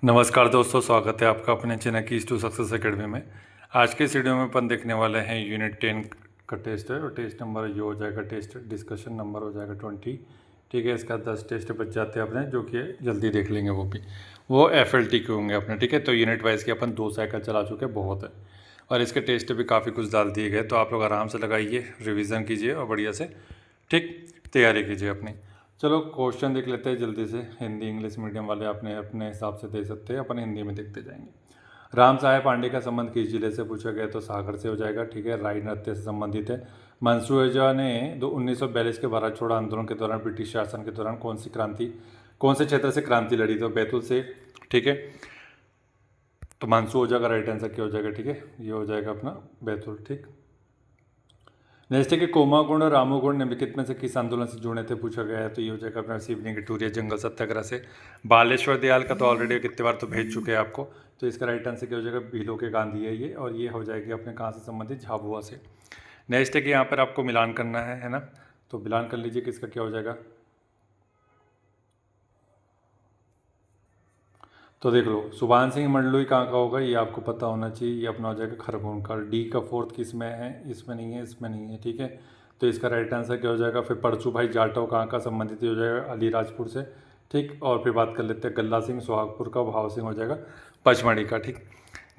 नमस्कार दोस्तों, स्वागत है आपका अपने चैनल की टू सक्सेस एकेडमी में। आज के इस वीडियो में अपन देखने वाले हैं यूनिट 10 का टेस्ट है और टेस्ट नंबर ये हो जाएगा, टेस्ट डिस्कशन नंबर हो जाएगा 20। ठीक है, इसका 10 टेस्ट बच जाते हैं अपने, जो कि जल्दी देख लेंगे वो FLT के होंगे अपने। ठीक है, तो यूनिट वाइज के अपन 2 साइकिल चला चुके बहुत है और इसके टेस्ट भी काफ़ी कुछ डाल दिए गए, तो आप लोग आराम से लगाइए, रिविज़न कीजिए और बढ़िया से ठीक तैयारी कीजिए अपनी। चलो क्वेश्चन देख लेते हैं जल्दी से। हिंदी इंग्लिश मीडियम वाले अपने अपने हिसाब से दे सकते हैं, अपन हिंदी में देखते जाएंगे। राम साहेब पांडे का संबंध किस जिले से पूछा गया, तो सागर से हो जाएगा। ठीक है, राय नृत्य से संबंधित है। मंसूजा ने 1942 के भारत छोड़ो आंदोलन के दौरान ब्रिटिश शासन के दौरान कौन से क्षेत्र से क्रांति लड़ी, तो बैतूल से। ठीक है, तो मंसूजा का राइट आंसर क्या हो जाएगा। ठीक है, ये हो जाएगा अपना बैतूल। ठीक, नेक्स्ट है कि कोमागुण और रामोगुण निम्नलिखित में से किस आंदोलन से जुड़े थे पूछा गया है, तो ये हो जाएगा अपना सिवनी की टूरिया जंगल सत्याग्रह से। बालेश्वर दयाल का तो ऑलरेडी कितने बार तो भेज चुके हैं आपको, तो इसका राइट आंसर क्या हो जाएगा, भीलों के गांधी है ये, और ये हो जाएगी अपने कहाँ से संबंधित, झाबुआ से। नेक्स्ट है कि यहाँ पर आपको मिलान करना है ना, तो मिलान कर लीजिए किसका क्या हो जाएगा। तो देख लो, सुभान सिंह मंडलोई कहाँ का होगा, ये आपको पता होना चाहिए। ये अपना हो जाएगा खरगोन का। डी का फोर्थ किस में है, इसमें नहीं है, इसमें नहीं है। ठीक है, तो इसका राइट आंसर क्या हो जाएगा। फिर परचू भाई जाटव कहाँ का संबंधित हो जाएगा, अलीराजपुर से। ठीक, और फिर बात कर लेते हैं गल्ला सिंह सुहागपुर का, भाव सिंह हो जाएगा पचमढ़ी का। ठीक,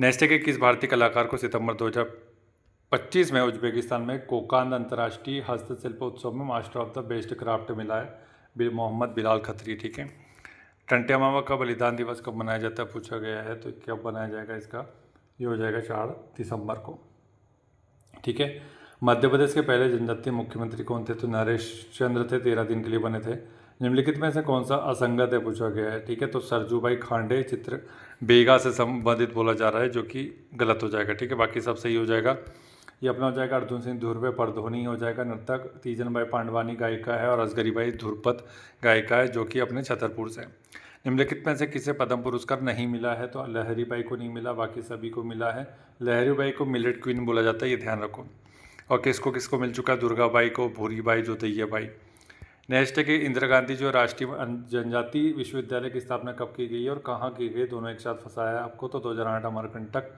नेक्स्ट है कि किस भारतीय कलाकार को सितंबर 2025 में उज्बेकिस्तान में कोकान अंतर्राष्ट्रीय हस्तशिल्प उत्सव में master of the best craft मिला है, मोहम्मद बिलाल खत्री। ठीक है, टंटिया मामा का बलिदान दिवस कब मनाया जाता है पूछा गया है, तो कब बनाया जाएगा इसका, ये हो जाएगा 4 दिसंबर को। ठीक है, मध्य प्रदेश के पहले जनजातीय मुख्यमंत्री कौन थे, तो नरेश चंद्र थे, 13 दिन के लिए बने थे। निम्नलिखित में से कौन सा असंगत है पूछा गया है। ठीक है, तो सरजूभाई खांडे चित्र बेगा से संबंधित बोला जा रहा है, जो कि गलत हो जाएगा। ठीक है, बाकी सब सही हो जाएगा। ये अपना हो जाएगा अर्जुन सिंह धुर्वे परधोनी हो जाएगा नर्तक, तीजन भाई पांडवानी गायिका है, और असगरी भाई धुरपत गायिका है, जो कि अपने छतरपुर से। निम्नलिखित में से किसे पद्म पुरस्कार नहीं मिला है, तो लहरी बाई को नहीं मिला, बाकी सभी को मिला है। लहरी बाई को मिलेट क्वीन बोला जाता है, ये ध्यान रखो। और किसको किसको मिल चुका है, दुर्गा बाई को, भूरी बाई, जोतैया बाई। नेक्स्ट है कि इंदिरा गांधी जो राष्ट्रीय जनजाति विश्वविद्यालय की स्थापना कब की गई है और कहाँ की गई, दोनों एक साथ फंसाया है आपको, तो 2008 अमरकंटक।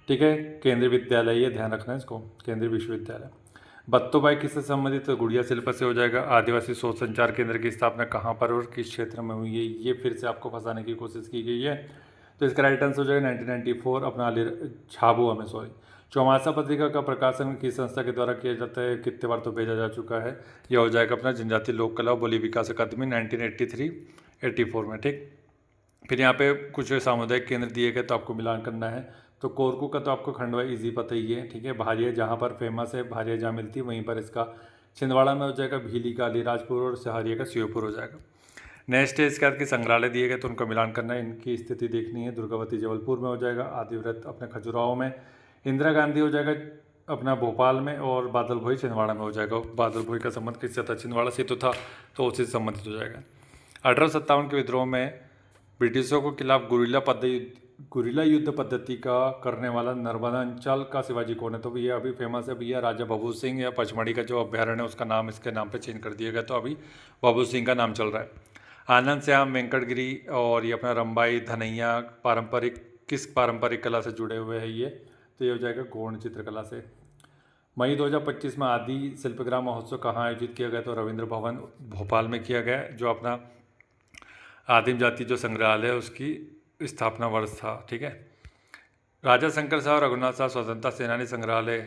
ठीक है, केंद्रीय विद्यालय, ये ध्यान रखना है इसको, केंद्रीय विश्वविद्यालय। बत्तोबाई किससे संबंधित, तो गुड़िया शिल्प से हो जाएगा। आदिवासी शोध संचार केंद्र की स्थापना कहाँ पर और किस क्षेत्र में हुई है, ये फिर से आपको फंसाने की कोशिश की गई है, तो इसका राइट आंसर हो जाएगा 1994 अपना झाबुआ में, सॉरी। चौमासा पत्रिका का प्रकाशन किस संस्था के द्वारा किया जाता है, कितने बार तो भेजा जा चुका है, यह हो जाएगा अपना जनजातीय लोक कला और बोली विकास अकादमी 1983-84 में। ठीक, फिर यहाँ पे कुछ सामुदायिक केंद्र दिए गए, तो आपको मिलान करना है। तो कोरकू का तो आपको खंडवा इजी पता ही है। ठीक है, भारिया जहाँ पर फेमस है, भारिया जहाँ मिलती है वहीं पर इसका। छिंदवाड़ा में हो जाएगा भीली का अलीराजपुर, और सहारिया का शिवपुर हो जाएगा। नेक्स्ट है इसके बाद के संग्रहालय दिए गए, तो उनका मिलान करना है, इनकी स्थिति देखनी है। दुर्गावती जबलपुर में हो जाएगा, आदिव्रत अपने खजुराहो में, इंदिरा गांधी हो जाएगा अपना भोपाल में, और बादल भोई छिंदवाड़ा में हो जाएगा। बादल भोई का संबंध किससे था, छिंदवाड़ा से तो था, तो उसी से संबंधित हो जाएगा। 1857 के विद्रोह में ब्रिटिशों के खिलाफ गुरिल्ला युद्ध पद्धति का करने वाला नर्मदांचल का शिवाजी कौन है, तो भैया अभी फेमस है भैया राजा भभू सिंह, या पचमढ़ी का जो अभ्यारण्य है उसका नाम इसके नाम पे चेंज कर दिया गया, तो अभी भभू सिंह का नाम चल रहा है। आनंद श्याम वेंकटगिरी और ये अपना रंबाई धनैया किस पारंपरिक कला से जुड़े हुए हैं ये, तो ये हो जाएगा गौड़ चित्रकला से। मई 2025 में आदि शिल्पग्राम महोत्सव कहाँ आयोजित किया गया, तो रविंद्र भवन भोपाल में किया गया, जो अपना आदिम जाति जो संग्रहालय है उसकी स्थापना वर्ष था। ठीक है, राजा शंकर शाह और रघुनाथ शाह स्वतंत्रता सेनानी संग्रहालय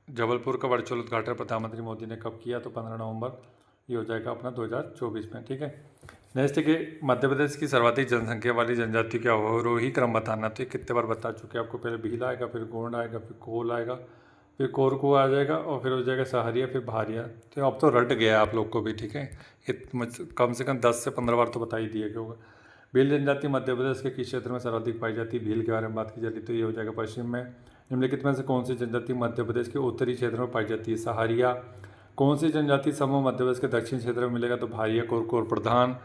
जबलपुर का वर्चुअल उद्घाटन प्रधानमंत्री मोदी ने कब किया, तो 15 नवंबर, ये हो जाएगा अपना 2024 में। ठीक है, नेक्स्ट है कि मध्य प्रदेश की सर्वाधिक जनसंख्या वाली जनजाति का अवरोही क्रम बताना, तो ये कितने बार बता चुके हैं आपको। पहले भील आएगा, फिर गोंड आएगा, फिर कोल आएगा, फिर कोरकू आ जाएगा, और फिर हो जाएगा सहारिया, फिर भारिया। तो अब तो रट गया है आप लोग को भी। ठीक है, कम से कम 10 से 15 बार तो बता ही दिया गया होगा। भील जनजाति मध्य प्रदेश के किस क्षेत्र में सर्वाधिक पाई जाती है, भील के बारे में बात की जाती है, तो ये हो जाएगा पश्चिम में। निम्नलिखित में से कौन सी जनजाति मध्य प्रदेश के उत्तरी क्षेत्र में पाई जाती है, सहारिया। कौन सी जनजाति समूह मध्य प्रदेश के दक्षिण क्षेत्र में मिलेगा, तो भारिया, कोरकू और प्रधान।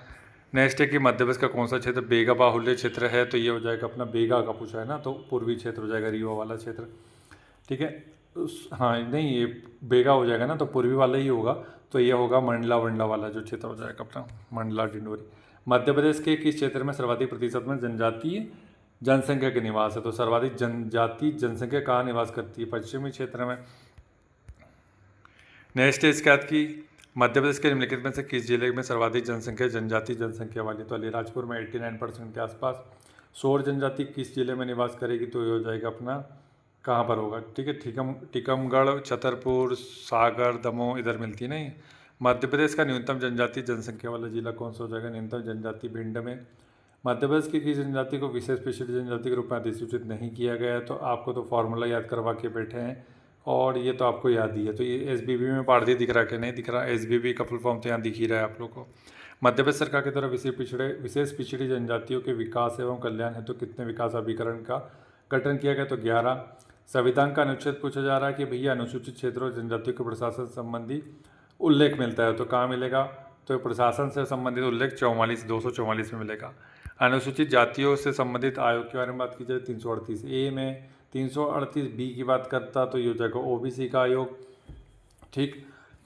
नेक्स्ट है कि मध्य प्रदेश का कौन सा क्षेत्र बेगा बाहुल्य क्षेत्र है, तो ये हो जाएगा अपना बेगा का पूछा है ना, तो पूर्वी क्षेत्र हो जाएगा, रीवा वाला क्षेत्र। ठीक है, हाँ नहीं, ये बेगा हो जाएगा ना, तो पूर्वी वाला ही होगा, तो ये होगा मंडला वंडला वाला जो क्षेत्र हो जाएगा अपना, मंडला डिंडोरी। मध्य प्रदेश के किस क्षेत्र में सर्वाधिक प्रतिशत में जनजातीय जनसंख्या के निवास है? तो सर्वाधिक जनजाति जनसंख्या कहाँ निवास करती है? पश्चिमी क्षेत्र में। नेक्स्ट है इसके बाद की मध्य प्रदेश के निम्नलिखित में से किस जिले में सर्वाधिक जनसंख्या जनजाति जनसंख्या वाली? तो अलीराजपुर में 89% के आसपास। शोर जनजाति किस जिले में निवास करेगी? तो ये हो जाएगा अपना कहाँ पर होगा? ठीक है, टीकमगढ़, छतरपुर, सागर, दमोह इधर मिलती नहीं। मध्य प्रदेश का न्यूनतम जनजाति जनसंख्या वाला जिला कौन सा हो जाएगा? न्यूनतम जनजाति भिंड में। मध्य प्रदेश की किस जनजाति को विशेष पिछड़ी जनजाति के रूप में अधिसूचित नहीं किया गया है? तो आपको तो फॉर्मूला याद करवा के बैठे हैं और ये तो आपको याद ही है। तो ये SBB में पारदी दिख रहा कि नहीं दिख रहा? SBB का फुल फॉर्म तो यहाँ दिख ही रहा है आप लोग को। मध्य प्रदेश सरकार के द्वारा विशेष पिछड़ी जनजातियों के विकास एवं कल्याण हेतु कितने विकास अभिकरण का गठन किया गया? तो 11। संविधान का अनुच्छेद पूछा जा रहा है कि भैया अनुसूचित क्षेत्रों जनजातियों के प्रशासन संबंधी उल्लेख मिलता है, तो कहाँ मिलेगा? तो प्रशासन से संबंधित उल्लेख 244 में मिलेगा। अनुसूचित जातियों से संबंधित आयोग के बारे में बात की जाए 338 ए में, 338 बी की बात करता तो ये हो जाएगा OBC का आयोग। ठीक,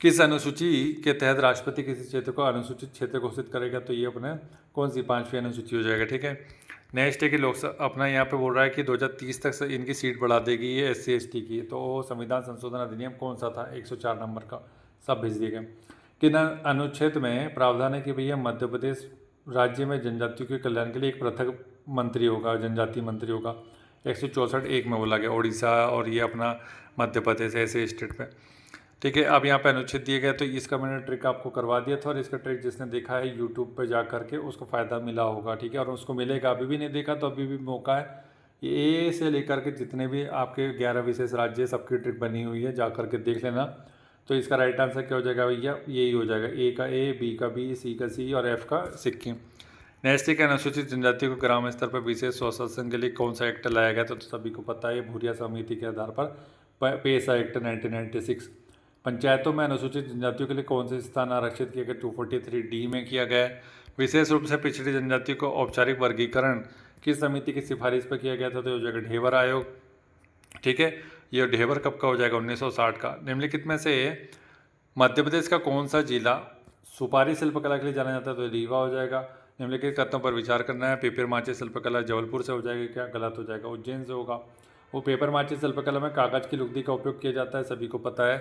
किस अनुसूची के तहत राष्ट्रपति किसी क्षेत्र को अनुसूचित क्षेत्र घोषित करेगा? तो ये अपने कौन सी 5वीं अनुसूची हो जाएगा। ठीक है, नेक्स्ट है कि लोकसभा अपना यहाँ पे बोल रहा है कि 2030 तक इनकी सीट बढ़ा देगी ये SC/ST की। तो संविधान संशोधन अधिनियम कौन सा था? 104 नंबर का, सब भेज दिए गए। किन अनुच्छेद में प्रावधान है कि भैया मध्य प्रदेश राज्य में जनजातियों के कल्याण के लिए एक पृथक मंत्री होगा, जनजातीय मंत्री होगा? 164 एक में बोला गया। उड़ीसा और ये अपना मध्य प्रदेश ऐसे स्टेट में। ठीक है, अब यहाँ पे अनुच्छेद दिए गए तो इसका मैंने ट्रिक आपको करवा दिया था और इसका ट्रिक जिसने देखा है यूट्यूब पे जा करके उसको फ़ायदा मिला होगा। ठीक है, और उसको मिलेगा। अभी भी नहीं देखा तो अभी भी मौका है। ए से लेकर के जितने भी आपके 11 विशेष राज्य सबकी ट्रिक बनी हुई है, जा करके देख लेना। तो इसका राइट आंसर क्या हो जाएगा भैया? यही हो जाएगा, A का A, B का B, C का C और F का सिक्किम। नेक्स्ट है अनुसूचित जनजातियों को ग्राम स्तर पर विशेष स्वशासन के लिए कौन सा एक्ट लाया गया? तो सभी को पता है, भूरिया समिति के आधार पर पेशा एक्ट 1996। पंचायतों में अनुसूचित जनजातियों के लिए कौन से स्थान आरक्षित किया गया? 243D में किया गया है। विशेष रूप से पिछड़ी जनजातियों को औपचारिक वर्गीकरण किस समिति की सिफारिश पर किया गया था? तो हो जाएगा ढेबर आयोग। ठीक है, ये ढेबर कब का हो जाएगा? 1960 का। निम्नलिखित में से मध्य प्रदेश का कौन सा जिला सुपारी शिल्पकला के लिए जाना जाता है? तो रीवा हो जाएगा। निम्नलिखित कथनों पर विचार करना है। पेपर माची शिल्पकला जबलपुर से हो जाएगी क्या? गलत हो जाएगा, उज्जैन से होगा। वो पेपर माची शिल्पकला में कागज़ की लुगदी का उपयोग किया जाता है, सभी को पता है।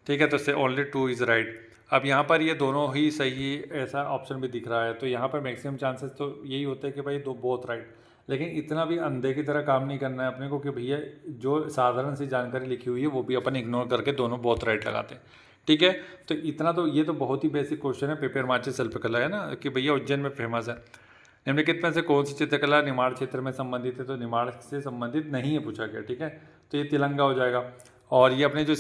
ठीक है, तो से ओनली 2 इज़ राइट। अब यहाँ पर ये दोनों ही सही, ऐसा ऑप्शन भी दिख रहा है। तो यहाँ पर मैक्सिमम चांसेस तो यही होते हैं कि भाई बोथ राइट। लेकिन इतना भी अंधे की तरह काम नहीं करना है अपने को कि भैया जो साधारण सी जानकारी लिखी हुई है वो भी अपन इग्नोर करके दोनों बहुत राइट लगाते हैं। ठीक है, तो इतना तो ये तो बहुत ही बेसिक क्वेश्चन है। पेपर माची शिल्पकला है ना कि भैया उज्जैन में फेमस है। निम्नलिखित में से कौन सी चित्रकला निमाड़ क्षेत्र में संबंधित है? तो निमाड़ से संबंधित नहीं है पूछा गया। ठीक है, तो ये तिलंगा हो जाएगा। और ये अपने जो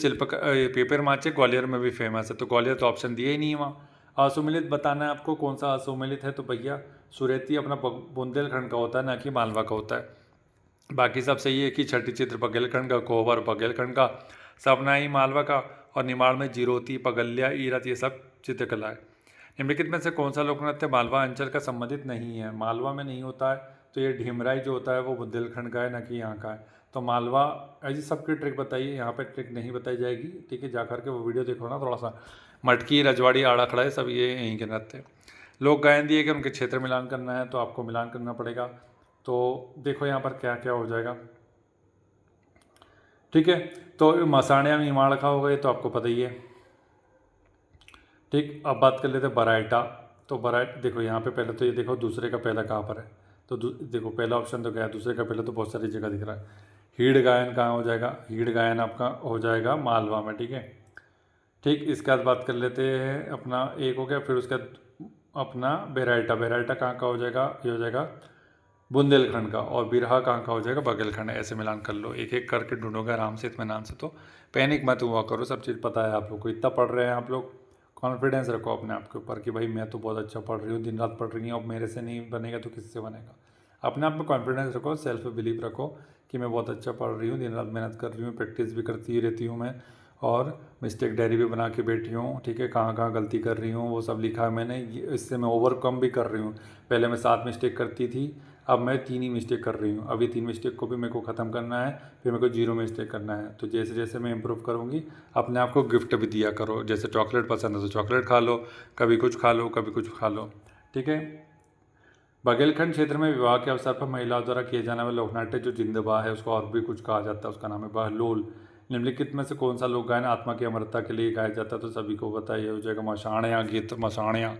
पेपर माची ग्वालियर में भी फेमस है, तो ग्वालियर तो ऑप्शन दिया ही नहीं है वहाँ। असुमिलित बताना है आपको कौन सा असुमिलित है? तो भैया सुरेती अपना बुंदेलखंड का होता है, ना कि मालवा का होता है। बाकी सब सही है कि छठी चित्र बघेलखंड का, कोहबर बघेलखंड का, सपनाई मालवा का और निमाड़ में जीरोती, पगल्या, ईरत ये सब चित्रकला है। निम्नलिखित में से कौन सा लोक नृत्य मालवा अंचल का संबंधित नहीं है? मालवा में नहीं होता है, तो ये ढीमराई जो होता है वो बुंदेलखंड का है, ना कि यहाँ का है। तो मालवा ऐसी सबकी ट्रिक बताइए, यहाँ पे ट्रिक नहीं बताई जाएगी। ठीक है, जा करके वो वीडियो देखो ना थोड़ा सा। मटकी, रजवाड़ी, आड़ा खड़ा है, सब ये यहीं के नृत्य। लोक गायन दिए कि उनके क्षेत्र मिलान करना है, तो आपको मिलान करना पड़ेगा। तो देखो यहाँ पर क्या क्या हो जाएगा। ठीक है, तो मसाणिया मीमाड़ हो गए, तो आपको पता ही है। ठीक, अब बात कर लेते हैं बराइटा। तो बराइट देखो यहाँ पे पहले तो ये देखो दूसरे का पहला कहाँ पर है? तो देखो पहला ऑप्शन तो गया, दूसरे का पहले तो बहुत सारी जगह दिख रहा है। हीड़ गायन कहाँ हो जाएगा? हीड़ गायन आपका हो जाएगा मालवा में। ठीक है, ठीक, इसके बाद बात कर लेते हैं अपना एक हो गया, फिर उसके बाद अपना बेराइटा। बेराइटा कहाँ का हो जाएगा? ये हो जाएगा बुंदेलखंड का। और बिरहा कहाँ का हो जाएगा? बघेलखंड। ऐसे मिलान कर लो, एक एक करके ढूंढोगे आराम से इत्मीनान से। तो पैनिक मत हुआ करो, सब चीज़ पता है आप लोग को, इतना पढ़ रहे हैं आप लोग। कॉन्फिडेंस रखो अपने आप के ऊपर कि भाई मैं तो बहुत अच्छा पढ़ रही हूँ, दिन रात पढ़ रही हूँ, अब मेरे से नहीं बनेगा तो किससे बनेगा? अपने आप में कॉन्फिडेंस रखो, सेल्फ बिलीव रखो कि मैं बहुत अच्छा पढ़ रही हूँ, दिन रात मेहनत कर रही हूँ, प्रैक्टिस भी करती ही रहती हूँ मैं, और मिस्टेक डायरी भी बना के बैठी हूँ। ठीक है, कहाँ कहाँ गलती कर रही हूँ वो सब लिखा है मैंने, इससे मैं ओवरकम भी कर रही हूँ। पहले मैं 7 मिस्टेक करती थी, अब मैं 3 ही मिस्टेक कर रही हूँ। अभी 3 मिस्टेक को भी मेरे को ख़त्म करना है, फिर मेरे को 0 मिस्टेक करना है। तो जैसे जैसे मैं इम्प्रूव करूँगी, अपने आप को गिफ्ट भी दिया करो। जैसे चॉकलेट पसंद है तो चॉकलेट खा लो, कभी कुछ खा लो, कभी कुछ खा लो। ठीक है, बघेलखंड क्षेत्र में विवाह के अवसर पर महिलाओं द्वारा किए जाने वाले लोकनाट्य जो जिंदबा है, उसको और भी कुछ कहा जाता है, उसका नाम है बहलोल। निम्नलिखित में से कौन सा लोक गायन आत्मा की अमरता के लिए गाया जाता है? तो सभी को पता ये हो जाएगा मशाणिया गीत। मशाणिया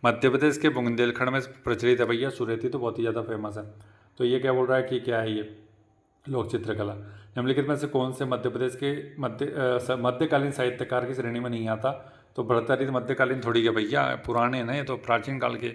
मध्य प्रदेश के बुंदेलखंड में प्रचलित है भैया। सुरेती तो बहुत ही ज़्यादा फेमस है। तो ये क्या बोल रहा है कि क्या है ये लोक चित्रकला। निम्नलिखित में से कौन से मध्य प्रदेश के मध्यकालीन साहित्यकार की श्रेणी में नहीं आता? तो भर्तृहरि मध्यकालीन थोड़ी है भैया, पुराने हैं ना ये तो, प्राचीन काल के।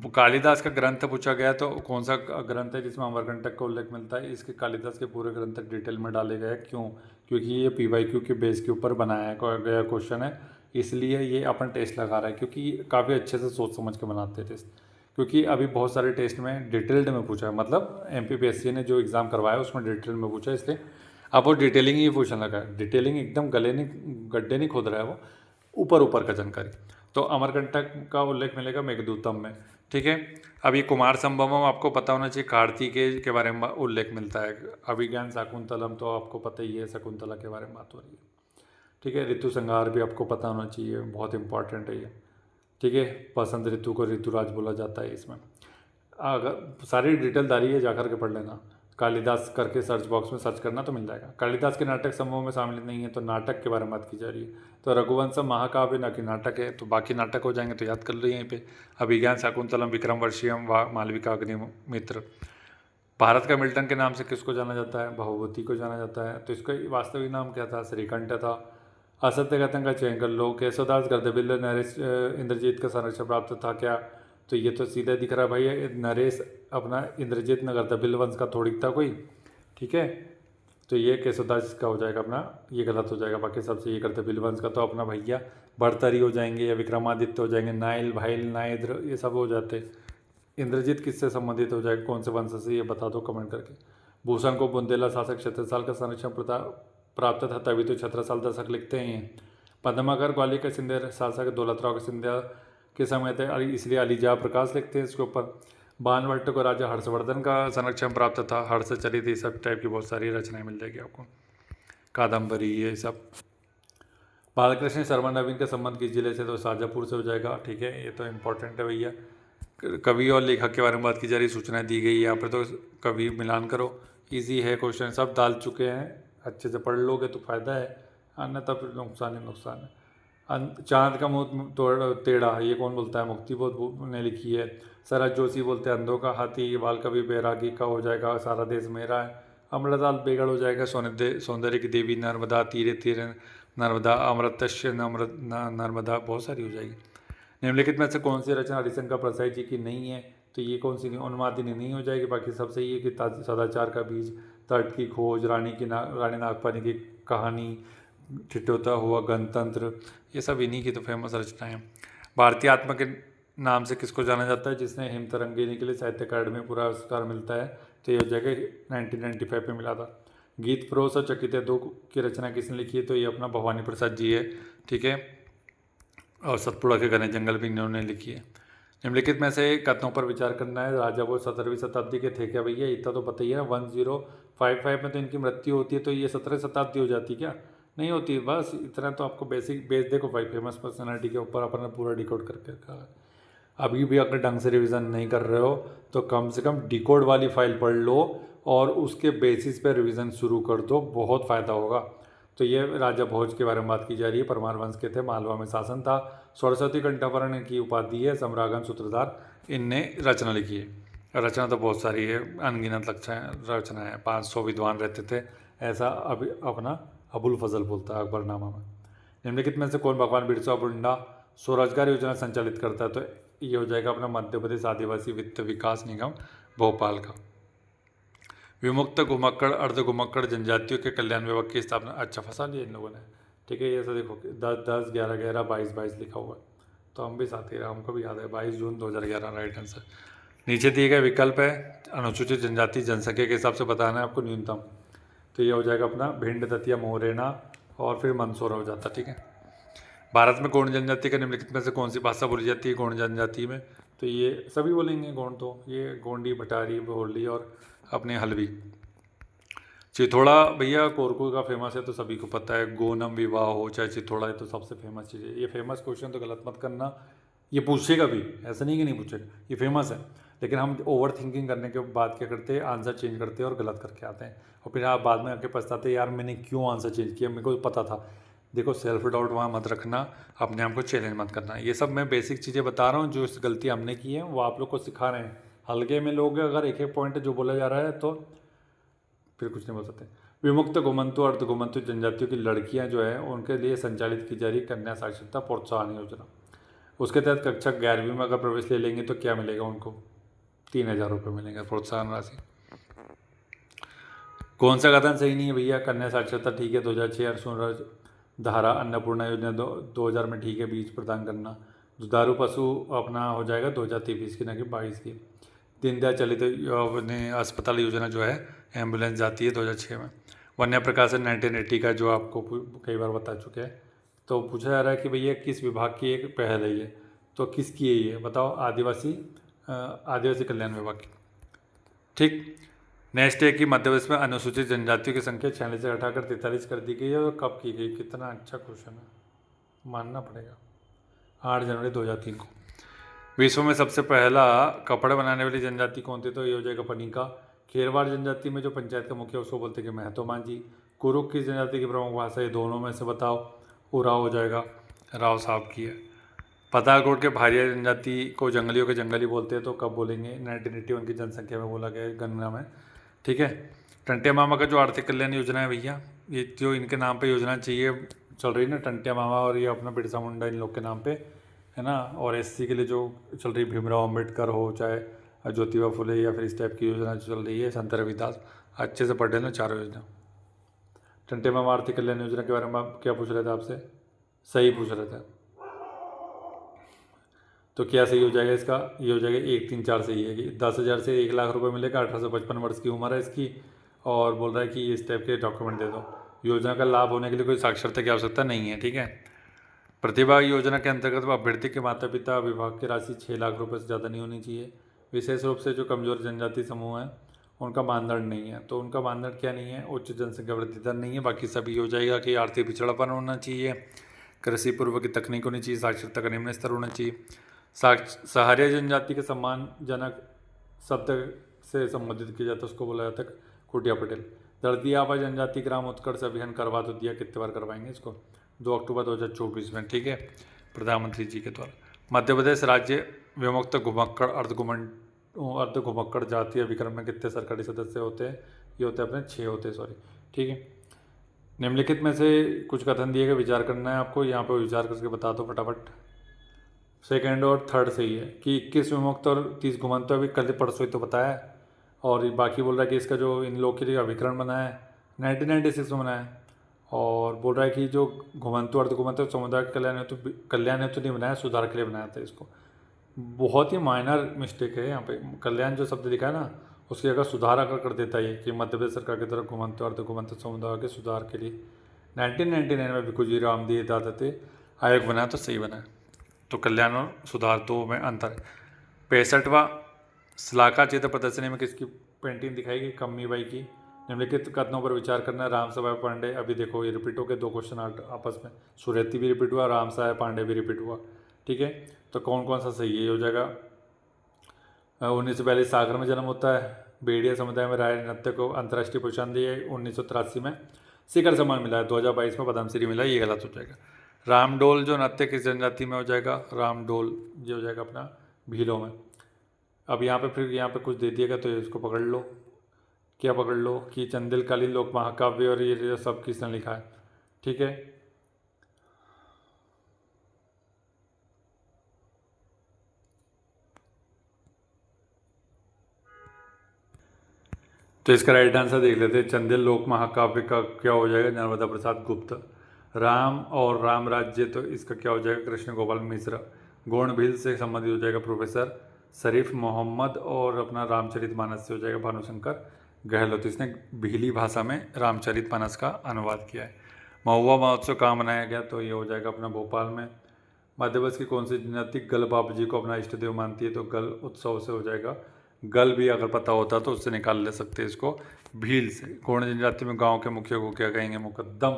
कालिदास का ग्रंथ पूछा गया तो कौन सा ग्रंथ है जिसमें अमरकंटक का उल्लेख मिलता है? इसके कालिदास के पूरे ग्रंथ डिटेल में डाले गए। क्यों? क्योंकि ये PYQ के बेस के ऊपर बनाया गया क्वेश्चन है, इसलिए ये अपन टेस्ट लगा रहा है, क्योंकि काफ़ी अच्छे से सोच समझ के बनाते हैं टेस्ट। क्योंकि अभी बहुत सारे टेस्ट में डिटेल्ड में पूछा है, मतलब MPPSC ने जो एग्ज़ाम करवाया उसमें डिटेल में पूछा है, इसलिए अब वो डिटेलिंग ही पूछने लगा है। डिटेलिंग एकदम गड्ढे नहीं खोद रहा है वो, ऊपर ऊपर का जानकारी। तो अमरकंटक का उल्लेख मिलेगा मेघदूतम में, ठीक है। अभी कुमार संभवम आपको पता होना चाहिए, कार्तिकेय के बारे में उल्लेख मिलता है। अभिज्ञान शाकुंतलम तो आपको पता ही है, शकुंतला के बारे में बात हो रही है, ठीक है। ऋतु संहार भी आपको पता होना चाहिए, बहुत इंपॉर्टेंट है ये, ठीक है। बसंत ऋतु को ऋतुराज बोला जाता है इसमें। अगर सारी डिटेल दारी है, जाकर के पढ़ लेना। कालिदास करके सर्च बॉक्स में सर्च करना तो मिल जाएगा। कालिदास के नाटक समूह में शामिल नहीं है, तो नाटक के बारे में बात की जा रही है। तो रघुवंशम महाकाव्य न कि नाटक है, तो बाकी नाटक हो जाएंगे, तो याद कर लो यहीं पे। अभिज्ञान शाकुंतलम, विक्रमवर्षीयम, मालविका अग्निमित्र। भारत का मिल्टन के नाम से किसको जाना जाता है? भगवती को जाना जाता है। तो इसका वास्तविक नाम क्या था? श्रीकंठ था। असत्य कथन का चयन कर लो। केशवदास गर्दबिल्ल नरेश इंद्रजीत का संरक्षण प्राप्त था क्या? तो ये तो सीधा दिख रहा है भाई, नरेश अपना इंद्रजीत न गर्दबिल्ल वंश का थोड़ी था कोई, ठीक है। तो ये केशवदास का हो जाएगा अपना, ये गलत हो जाएगा। बाकी सबसे ये गर्दबिल्ल वंश का तो अपना भैया भर्तृहरि हो जाएंगे, या विक्रमादित्य हो जाएंगे, नाइल, भाइल, नाइद्र, ये सब हो जाते। इंद्रजीत किससे संबंधित हो जाएगा, कौन से वंश से, ये बता दो कमेंट करके। भूषण को बुंदेला शासक छत्रसाल का संरक्षण प्राप्त था, तभी तो छत्रसाल दशक लिखते हैं। पद्माकर ग्वालियर के सिंधिया शासक दौलतराव के सिंधिया के समय थे, इसलिए अलीजा प्रकाश लिखते हैं इसके ऊपर। बाणभट्ट को राजा हर्षवर्धन का संरक्षण प्राप्त था, हर्ष चरित, ये सब टाइप की बहुत सारी रचनाएं मिल जाएगी आपको। कादम्बरी, ये सब। बालकृष्ण शर्मा नवीन का संबंध किस जिले से? तो शाजापुर से हो जाएगा, ठीक है। ये तो इम्पोर्टेंट है भैया। कवि और लेखक के बारे में बात की जा रही, सूचनाएं दी गई यहाँ पर, तो कवि मिलान करो। इजी है क्वेश्चन, सब डाल चुके हैं, अच्छे से पढ़ लोगे तो फायदा है, अन्यथा फिर नुकसान ही नुकसान है। चांद का मुंह टेढ़ा, ये कौन बोलता है? मुक्तिबोध ने लिखी है। शरद जोशी बोलते हैं अंधों का हाथी। बाल कवि बैरागी का हो जाएगा सारा देश मेरा है। अमृतलाल बेगड़ हो जाएगा सौंदर्य की देवी, नर्मदा तीरे तीरे नर्मदा, अमृतस्य नर्मदा, बहुत सारी हो जाएगी। निम्नलिखित में से कौन सी रचना हरिशंकर प्रसाद जी की नहीं है? तो ये कौन सी उन्मादिनी नहीं हो जाएगी। बाकी सब सही है कि सदाचार का बीज, तट की खोज, रानी नागपानी की कहानी, ठिठोता हुआ गणतंत्र, ये सब इन्हीं की तो फेमस रचनाएं हैं। भारतीय आत्मा के नाम से किसको जाना जाता है? जिसने हिमतरंगिनी के लिए साहित्य अकादमी पुरस्कार मिलता है, तो ये हो जाएगा 1995 में मिला था। गीत प्रोस और चकित दो की रचना किसने लिखी है? तो ये अपना भवानी प्रसाद जी है, ठीक है। और सतपुड़ा के घने जंगल भी इन्होंने लिखी है। निम्नलिखित में से कथनों पर विचार करना है। राजा वो 17वीं शताब्दी के थे क्या भैया? इतना तो पता ही है ना। 1055 में तो इनकी मृत्यु होती है, तो ये 17वीं शताब्दी हो जाती क्या? नहीं होती। बस इतना तो आपको बेसिक बेस देखो भाई, फेमस पर्सनालिटी के ऊपर अपन ने पूरा डिकोड करके रखा है। अभी भी अगर ढंग से रिवीजन नहीं कर रहे हो तो कम से कम डिकोड वाली फाइल पढ़ लो और उसके बेसिस पे रिवीजन शुरू कर दो, बहुत फ़ायदा होगा। तो ये राजा भोज के बारे में बात की जा रही है। परमार वंश के थे, मालवा में शासन था। सरस्वती कंठभरण की उपाधि है, सम्रागन सूत्रधार, इनने रचना लिखी है। रचना तो बहुत सारी है, अनगिनत रचना है। 500 विद्वान रहते थे, ऐसा अभी अपना अबुल फजल बोलता है अकबरनामा में। निम्नलिखित में से कौन भगवान बिरसा मुंडा स्वरोजगार योजना संचालित करता है? तो ये हो जाएगा अपना मध्य प्रदेश आदिवासी वित्त विकास निगम भोपाल का। विमुक्त घुमक्कड़ अर्ध घुमक्कड़ जनजातियों के कल्याण विभाग की स्थापना, अच्छा फंसा लिया इन लोगों ने, ठीक है। ये ऐसा देखो 10-10, 11-11, 22-22 लिखा हुआ है, तो हम भी साथ ही रहे, हमको भी याद है 22 जून 2011 राइट आंसर। नीचे दिए गए विकल्प है अनुसूचित जनजाति जनसंख्या के हिसाब से बताना है आपको न्यूनतम, तो ये हो जाएगा अपना भिंड, दतिया, मोरेना और फिर मंदसौरा हो जाता, ठीक है। भारत में गौंड जनजाति का निम्नलिखित में से कौन सी भाषा बोली जाती है गौंड जनजाति में? तो ये सभी बोलेंगे गौंड, तो ये गोंडी, भटारी, बोली और अपने हलवी। चिथोड़ा भैया कोरकू का फेमस है, तो सभी को पता है। गोनम विवाह हो चाहे चिथोड़ा, है तो सबसे फेमस चीज़ है। ये फेमस क्वेश्चन तो गलत मत करना, ये पूछेगा भी, ऐसा नहीं कि नहीं पूछेगा, ये फेमस है। लेकिन हम ओवर थिंकिंग करने के बाद क्या करते हैं, आंसर चेंज करते हैं और गलत करके आते हैं, और फिर आप बाद में आके पछताते हैं यार मैंने क्यों आंसर चेंज किया, मेरे को पता था। देखो सेल्फ डाउट वहाँ मत रखना, अपने आप को चैलेंज मत करना। ये सब मैं बेसिक चीज़ें बता रहा हूँ, जो इस गलती हमने की है वो आप लोग को सिखा रहे हैं। हल्के में लोग अगर एक एक पॉइंट जो बोला जा रहा है तो फिर कुछ नहीं बोल सकते। विमुक्त घुमंतु अर्ध घुमंतु जनजातियों की लड़कियां जो है उनके लिए संचालित की जा रही कन्या साक्षरता प्रोत्साहन योजना, उसके तहत कक्षा 11वीं में अगर प्रवेश ले लेंगे तो क्या मिलेगा उनको, 3,000 रुपये मिलेंगे प्रोत्साहन राशि। कौन सा कथन सही नहीं है भैया, कन्या साक्षरता ठीक है 2006 और सूरज धारा अन्नपूर्णा योजना 2000 में ठीक है, बीज प्रदान करना। दुधारू पशु अपना हो जाएगा 2023 की, ना कि 22 की। दीनदयाल चलित अपने अस्पताल योजना जो है एम्बुलेंस जाती है 2006 में। वन्य प्रकाशन 1980 का जो आपको कई बार बता चुके हैं। तो पूछा जा रहा है कि भैया किस विभाग की एक पहल है ये, तो किसकी है ये बताओ, आदिवासी कल्याण विभाग की। ठीक। नेक्स्ट है कि मध्य प्रदेश में अनुसूचित जनजातियों की संख्या 46 से घटाकर 43 कर दी गई है, और कब की गई, कितना अच्छा क्वेश्चन है, मानना पड़ेगा। 8 जनवरी 2003 को। विश्व में सबसे पहला कपड़े बनाने वाली जनजाति कौन थी, तो ये हो जाएगा पनीका। खेरवाड़ जनजाति में जो पंचायत का मुखिया उसको बोलते हैं कि महतो मांझी। कुरुक की जनजाति की प्रमुख भाषा ये दोनों में से बताओ, उराव हो जाएगा, राव साहब की है। पतालकोट के भारिया जनजाति को जंगलियों के जंगली बोलते हैं, तो कब बोलेंगे, 1981 की जनसंख्या में बोला गया है गणना में। ठीक है। टंटिया मामा का जो आर्थिक कल्याण योजना है भैया, ये जो इनके नाम पे योजना चाहिए चल रही है ना, टंटिया मामा और ये अपना बिरसा मुंडा, इन लोग के नाम पे है ना। और एससी के लिए जो चल रही भीमराव अम्बेडकर हो, चाहे ज्योतिबा फुले, या फिर इस टाइप की योजना जो चल रही है, संत रविदास, अच्छे से पढ़ लेना चारों योजना। टंटिया मामा आर्थिक कल्याण योजना के बारे में आप क्या पूछ रहे थे आपसे, सही पूछ रहे थे, तो क्या सही हो जाएगा इसका, ये हो जाएगा 1, 3, 4 सही है कि 10,000 से 1,00,000 रुपये मिलेगा, 18 से 55 वर्ष की उम्र है इसकी, और बोल रहा है कि इस टाइप के डॉक्यूमेंट दे दो। योजना का लाभ होने के लिए कोई साक्षरता की आवश्यकता नहीं है। ठीक है। प्रतिभा योजना के अंतर्गत अभ्यर्थी के माता पिता विभाग की राशि 6 लाख रुपये से ज़्यादा नहीं होनी चाहिए। विशेष रूप से जो कमजोर जनजाति समूह है उनका मानदंड नहीं है, तो उनका मानदंड क्या नहीं है, उच्च जनसंख्या वृद्धि दर नहीं है, बाकी सभी हो जाएगा कि आर्थिक पिछड़ापन होना चाहिए, कृषि पूर्व की तकनीक होनी चाहिए, साक्षरता का निम्न स्तर होना चाहिए, सहारिया जनजाति के सम्मानजनक शब्द से संबोधित किया जाता है, उसको बोला जाता है कुटिया पटेल। दर्दिया आबा जनजाति ग्राम उत्कर्ष अभियान करवा तो दिया, कितने बार करवाएंगे इसको, 2 अक्टूबर 2024 में। ठीक है, प्रधानमंत्री जी के द्वारा। मध्य प्रदेश राज्य विमुक्त घुमक्कड़ अर्ध घुमक्कड़ जातीय अभिक्रम में कितने सरकारी सदस्य होते हैं, ये होते हैं अपने 6 होते हैं, सॉरी। ठीक है। निम्नलिखित में से कुछ कथन दिए गए, विचार करना है आपको, यहाँ पर विचार करके बता दो फटाफट। सेकेंड और थर्ड सही है कि 21 विमुक्त और 30 घुमंत, अभी कल परसों ही तो बताया है, और बाकी बोल रहा है कि इसका जो इन लोग के लिए अभिकरण बना है 1996 में बना है, और बोल रहा है कि जो घुमंतु अर्ध घुमंतु समुदाय के कल्याण हेतु नहीं बनाया, सुधार के लिए बनाया था इसको। बहुत ही माइनर मिस्टेक है यहाँ पे, कल्याण जो शब्द लिखा है ना उसकी जगह सुधार अगर कर देता है कि मध्य प्रदेश सरकार की तरफ घुमंतु अर्ध घुमंतु समुदाय के सुधार के लिए 1999 में भिक्खूजी रामदेव दादते आयोग बनाया, तो सही बना है। तो कल्याण और सुधार दो में अंतर है। 65वां श्लाघा चित्र प्रदर्शनी में किसकी पेंटिंग दिखाई गई, कम्मी बाई की। निम्नलिखित कथनों पर विचार करना, राम साहेब पांडे, अभी देखो ये रिपीट हो गए 2 क्वेश्चन आपस में, सुरेती भी रिपीट हुआ, राम साहेब पांडे भी रिपीट हुआ। ठीक है, तो कौन कौन सा सही है, हो जाएगा 1942 सागर में जन्म होता है, भेड़िया समुदाय में राय नृत्य को अंतर्राष्ट्रीय पहचान दी है, 1983 में शिखर सम्मान मिला है, 2022 में पद्मश्री मिला है, ये गलत हो जाएगा। रामडोल जो नृत्य किस जनजाति में हो जाएगा, रामडोल ये हो जाएगा अपना भीलों में। अब यहाँ पे फिर यहाँ पे कुछ दे दिएगा तो इसको पकड़ लो, क्या पकड़ लो कि चंदेलकालीन लोक महाकाव्य और ये सब किसने लिखा है। ठीक है, तो इसका राइट आंसर देख लेते हैं। चंदेल लोक महाकाव्य का क्या हो जाएगा, नर्मदा प्रसाद गुप्त। राम और राम राज्य, तो इसका क्या हो जाएगा, कृष्ण गोपाल मिश्र। गौण भील से संबंधित हो जाएगा प्रोफेसर शरीफ मोहम्मद, और अपना रामचरितमानस से हो जाएगा भानुशंकर गहलोत। इसने भीली भाषा में रामचरितमानस का अनुवाद किया है। महुआ महोत्सव कहाँ मनाया गया, तो ये हो जाएगा अपना भोपाल में। मध्य प्रदेश की कौन सी जनजाति गल बाबू जी को अपना इष्ट देव मानती है, तो गल उत्सव से हो जाएगा। गल भी अगर पता होता तो उससे निकाल ले सकते हैं इसको, भील से। गौड़ जनजाति में गांव के मुखिया को क्या कहेंगे, मुकद्दम।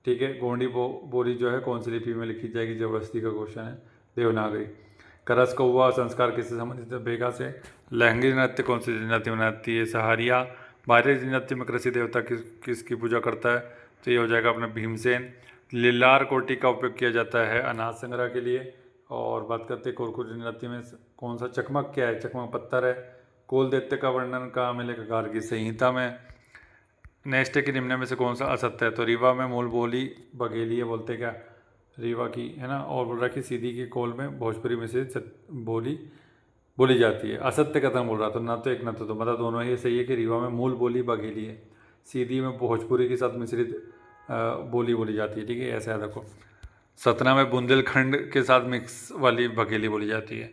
ठीक है, गोंडी बोली जो है कौन सी लिपि में लिखी जाएगी, जबरदस्ती का क्वेश्चन है, देवनागरी। करस कौवा संस्कार किससे संबंधित है? बेगा से। लहंगी नृत्य कौन सी जाति बनाती है? सहारिया। भारतीय नृत्य में कृषि देवता किसकी पूजा करता है? तो ये हो जाएगा अपना भीमसेन। लीलार कोटि का उपयोग किया जाता है अनाज संग्रह के लिए। और बात करते हैं कोरकुटी नृत्य में कौन सा चकमक क्या है? चकमक पत्थर है। कोल दैत्य का वर्णन कहाँ मिलेगा? गार्गी संहिता में। नेक्स्ट है कि निम्न में से कौन सा असत्य है? तो रीवा में मूल बोली बघेली है, बोलते क्या? रीवा की है ना। और बोल रहा है कि सीधी की कोल में भोजपुरी में से बोली जाती है। असत्य कथन बोल रहा, तो ना तो एक ना तो दो, मतलब दोनों ही सही है कि रीवा में मूल बोली बघेली है, सीधी में भोजपुरी के साथ मिश्रित बोली बोली जाती है। ठीक है, ऐसा याद रखो। सतना में बुंदेलखंड के साथ मिक्स वाली बघेली बोली जाती है।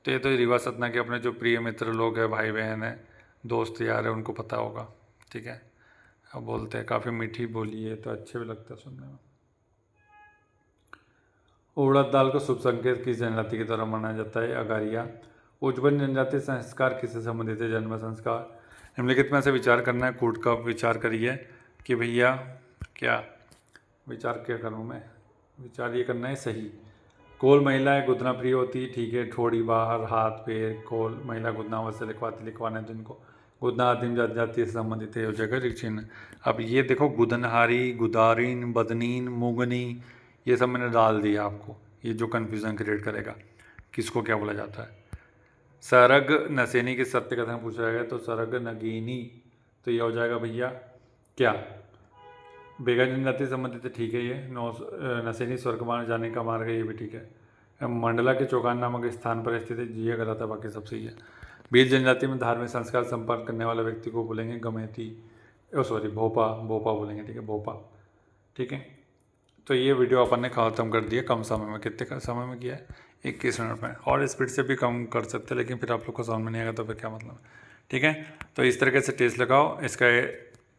तो ये तो रीवा सतना के अपने जो प्रिय मित्र लोग हैं, भाई बहन हैं, दोस्त यार है, उनको पता होगा। ठीक है, अब बोलते हैं काफ़ी मीठी बोली है तो अच्छे भी लगता है सुनने में। उड़द दाल को शुभ संकेत किस जनजाति के द्वारा माना जाता है? अगारिया। उज्जवल जनजाति संस्कार किससे संबंधित है? जन्म संस्कार। निम्नलिखित में से विचार करना है, कूट का विचार करिए कि भैया क्या विचार क्या करूँ मैं? विचार ये करना है सही। कोल महिलाएं गुदना प्रिय होती, ठीक है। ठोड़ी बाहर, हाथ पैर, कोल महिला गुदना अवश्य लिखवाने तो इनको गुदना आदिम जाति से संबंधित है, हो जाएगा चिन्ह। अब ये देखो गुदनहारी, गुदारीन, बदनीन, मुगनी, ये सब मैंने डाल दिया आपको, ये जो कन्फ्यूज़न क्रिएट करेगा किसको क्या बोला जाता है। सरग नसेनी के सत्य कथन पूछा गया, तो सरग नगीनी, तो ये हो जाएगा भैया क्या? बेगा जनजाति संबंधित है, ठीक है। ये नसेनी स्वर्गमान जाने का मार्ग है, ये भी ठीक है। मंडला के चौगान नामक स्थान पर स्थित है, ये गलत है, बाकी सब सही है। भील जनजाति में धार्मिक संस्कार संपर्क करने वाले व्यक्ति को बोलेंगे गमेती, भोपा बोलेंगे, ठीक है, भोपा। ठीक है, तो ये वीडियो अपन ने ख़त्म कर दिया कम समय में। कितने समय में किया है? 21 मिनट में। और स्पीड से भी कम कर सकते, लेकिन फिर आप लोग को समझ में नहीं आएगा तो फिर क्या मतलब। ठीक है, तो इस तरीके से टेस्ट लगाओ। इसका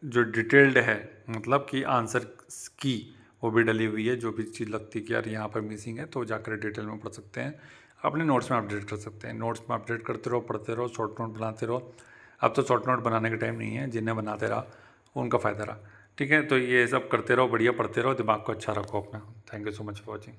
जो डिटेल्ड है, मतलब कि आंसर की वो भी डली हुई है, जो भी चीज़ लगती है कि यार यहाँ पर मिसिंग है तो जाकर डिटेल में पढ़ सकते हैं, अपने नोट्स में अपडेट कर सकते हैं। नोट्स में अपडेट करते रहो, पढ़ते रहो, शॉर्ट नोट बनाते रहो। अब तो शॉर्ट नोट बनाने का टाइम नहीं है, जिन्हें बनाते रहा उनका फ़ायदा रहा। ठीक है, तो ये सब करते रहो, बढ़िया पढ़ते रहो, दिमाग को अच्छा रखो अपना। Thank you so much for watching.